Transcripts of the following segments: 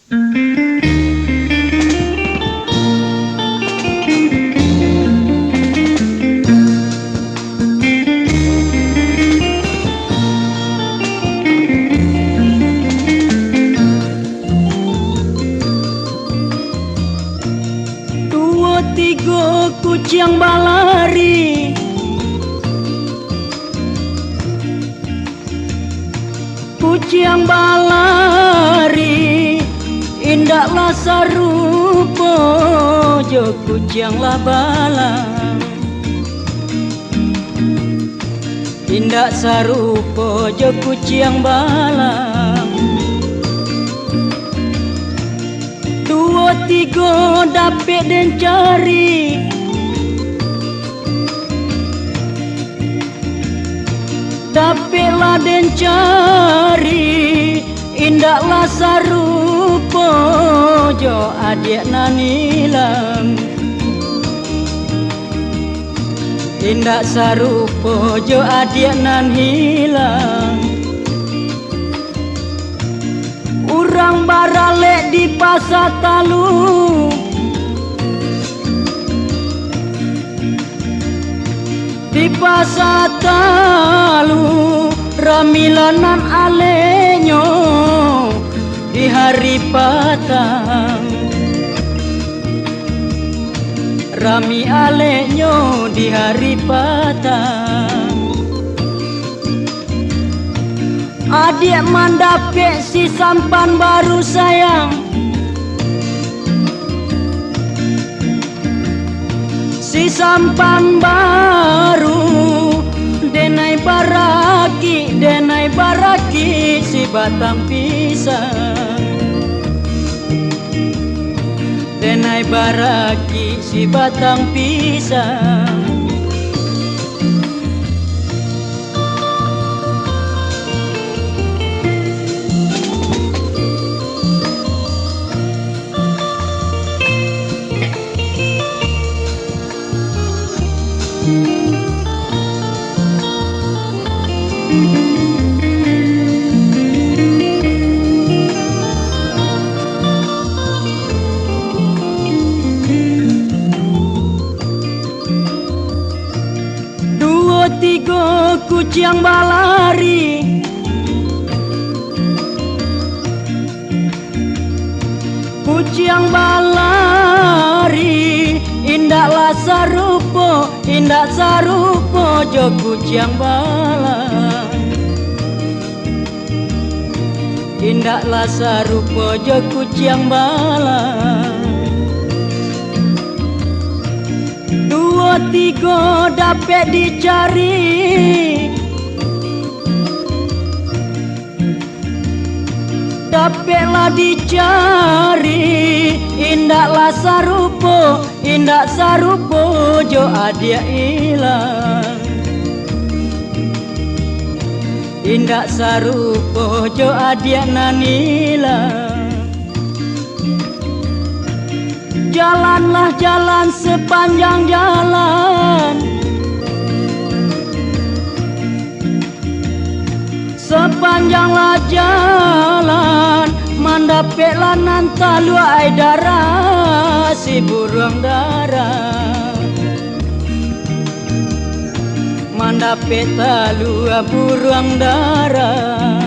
Dua tiga kucing balari, kucing balari, indaklah sarupa jo kucing labalang. Indak sarupa jo kucing balang. Dua tiga dapet dan cari, dapetlah dan cari, indaklah sarupa jo adik nanilang. Indak sarupa jo adik nan hilang. Urang baralek di pasar talu, di pasar talu ramilanan alenyo di hari patang. Rami alenyo di hari patang. Adik mandapek si sampan baru sayang, si sampan baru denai baraki si batang pisang. Denai baraki si batang pisang. Dua tiga kucing balari, kucing balari, indaklah sarupa, indak sarupa jo kucing balang. Indaklah sarupa jo kucing balang. Dua tiga dapet dicari, dapetlah dicari, indaklah sarupa, indak sarupa jo adik ilang. Indak sarupa jo adik nan ilang. Jalanlah jalan sepanjang jalan, sepanjanglah jalan, mandapeklah nan talu ai darah si burung darah. Mandapek talu burung darah.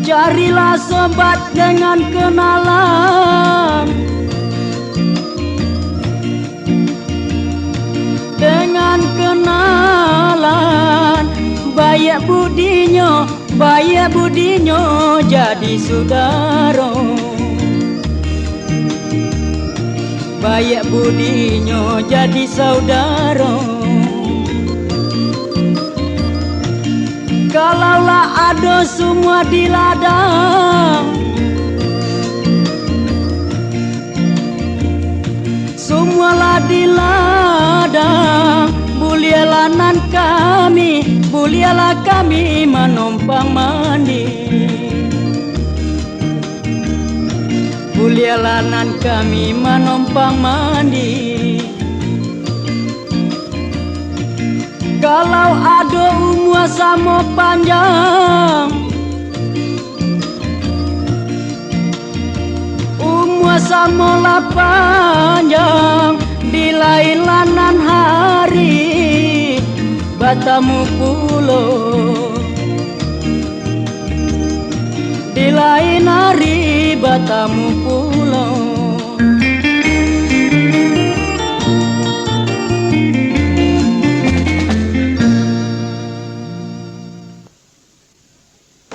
Carilah sobat dengan kenalan, dengan kenalan, baik budinyo jadi saudara. Baik budinyo jadi saudara. Kalaulah ada semua di ladang, semualah di ladang, bulialah nan kami, bulialah kami menumpang mandi. Bulialah nan kami menumpang mandi. Kalau ada umur sama panjang, masa mola panjang di lain lanan hari batamu pulo di lain hari batamu pulo